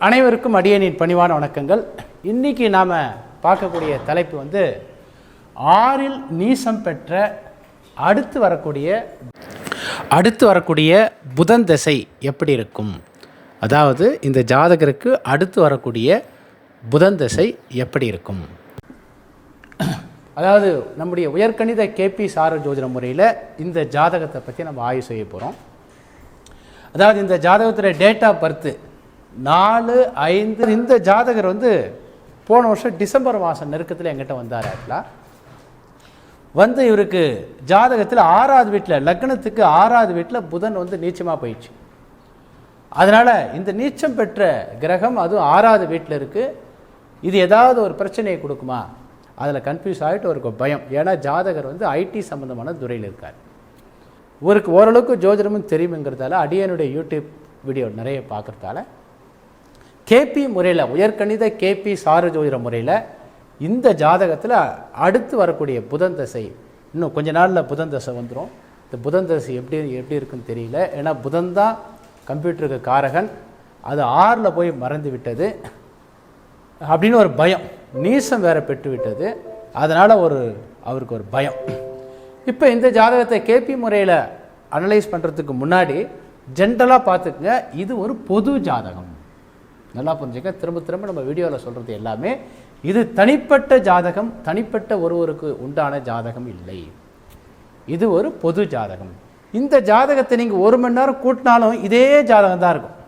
அனைவருக்கும் அடியனின் பணிவான வணக்கங்கள். இன்னைக்கு நாம் பார்க்கக்கூடிய தலைப்பு வந்து 6இல் நீசம் பெற்ற அடுத்து வரக்கூடிய புதன் திசை எப்படி இருக்கும். அதாவது இந்த ஜாதகருக்கு அடுத்து வரக்கூடிய புதன் திசை எப்படி இருக்கும். அதாவது நம்முடைய உயர்கணித கேபி சார ஜோதிட முறையில் இந்த ஜாதகத்தை பற்றி நம்ம ஆய்வு செய்ய போகிறோம். அதாவது இந்த ஜாதகத்துடைய டேட் ஆஃப் பர்த்து 4/5. இந்த ஜாதகர் வந்து போன வருஷம் டிசம்பர் மாதம் நெருக்கத்தில் எங்கிட்ட வந்தார். வந்து இவருக்கு ஜாதகத்தில் 6வது வீட்டில், லக்னத்துக்கு 6வது வீட்டில் புதன் வந்து நீச்சமாக போயிடுச்சு. அதனால் இந்த நீச்சம் பெற்ற கிரகம் அதுவும் 6வது வீட்டில் இருக்குது. இது ஏதாவது ஒரு பிரச்சனையை கொடுக்குமா, அதில் கன்ஃபியூஸ் ஆகிட்டு ஒரு பயம். ஏன்னா ஜாதகர் வந்து ஐடி சம்மந்தமான துறையில் இருக்கார். இவருக்கு ஓரளவுக்கு ஜோதிடமும் தெரியுங்கிறதால அடியனுடைய யூடியூப் வீடியோ நிறைய பார்க்குறதால கேபி முறையில், உயர்கணித கேபி சார ஜோதிட முறையில் இந்த ஜாதகத்தில் அடுத்து வரக்கூடிய புதன் தசை, இன்னும் கொஞ்ச நாளில் புதன் தசை வந்துடும். இந்த புதன் தசை எப்படி இருக்குன்னு தெரியல. ஏன்னா புதன் தான் கம்ப்யூட்டருக்கு காரகன், அது 6ல் போய் மறந்து விட்டது அப்படின்னு ஒரு பயம். நீசம் வேற பெற்று விட்டது, அதனால் அவருக்கு ஒரு பயம். இப்போ இந்த ஜாதகத்தை கேபி முறையில் அனலைஸ் பண்ணுறதுக்கு முன்னாடி ஜென்ரலாக பார்த்துக்குங்க, இது ஒரு பொது ஜாதகம். நல்லா புரிஞ்சுக்க, திரும்ப நம்ம வீடியோவில் சொல்கிறது எல்லாமே இது தனிப்பட்ட ஜாதகம், தனிப்பட்ட ஒருவருக்கு உண்டான ஜாதகம் இல்லை. இது ஒரு பொது ஜாதகம். இந்த ஜாதகத்தை நீங்கள் 1 மணி நேரம் கூட்டினாலும் இதே ஜாதகம் தான் இருக்கும்.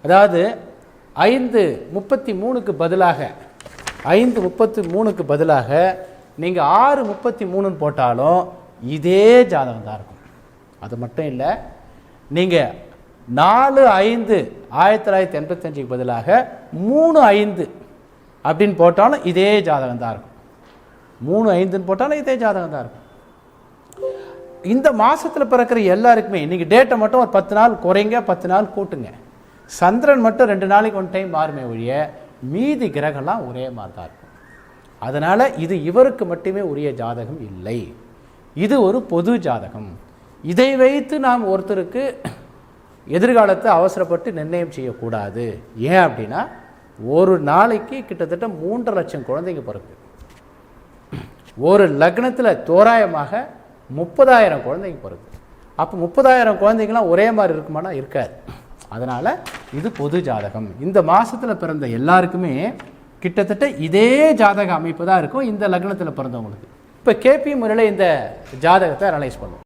அதாவது 5:33க்கு பதிலாக 5:33க்கு பதிலாக நீங்கள் 6:33ன்னு போட்டாலும் இதே ஜாதகம் தான் இருக்கும். அது மட்டும் இல்லை, நீங்கள் 4/5/1985க்கு பதிலாக 3/5 அப்படின்னு போட்டாலும் இதே ஜாதகம் தான் இருக்கும். 3/5ன்னு போட்டாலும் இதே ஜாதகம் தான் இருக்கும். இந்த மாதத்தில் பிறக்கிற எல்லாருக்குமே நீங்கள் டேட்டை மட்டும் ஒரு 10 நாள் குறைங்க, 10 நாள் கூட்டுங்க. சந்திரன் மட்டும் 2 நாளைக்கு 1 டைம் மாறுமே ஒழிய மீதி கிரகம்லாம் ஒரே மாதிரி தான் இருக்கும். அதனால் இது இவருக்கு மட்டுமே உரிய ஜாதகம் இல்லை. இது ஒரு பொது ஜாதகம். இதை வைத்து நாம் ஒருத்தருக்கு எதிர்காலத்தை அவசரப்பட்டு நிர்ணயம் செய்யக்கூடாது. ஏன் அப்படின்னா ஒரு நாளைக்கு கிட்டத்தட்ட 3.5 லட்சம் குழந்தைங்க பிறகு, ஒரு லக்னத்தில் தோராயமாக 30,000 குழந்தைங்க பிறகு. அப்போ 30,000 குழந்தைங்களாம் ஒரே மாதிரி இருக்குமானா இருக்காது. அதனால் இது பொது ஜாதகம். இந்த மாதத்தில் பிறந்த எல்லாருக்குமே கிட்டத்தட்ட இதே ஜாதக அமைப்பு தான் இருக்கும் இந்த லக்னத்தில் பிறந்தவங்களுக்கு. இப்போ கேபி முறையில் இந்த ஜாதகத்தை அனலைஸ் பண்ணுவோம்.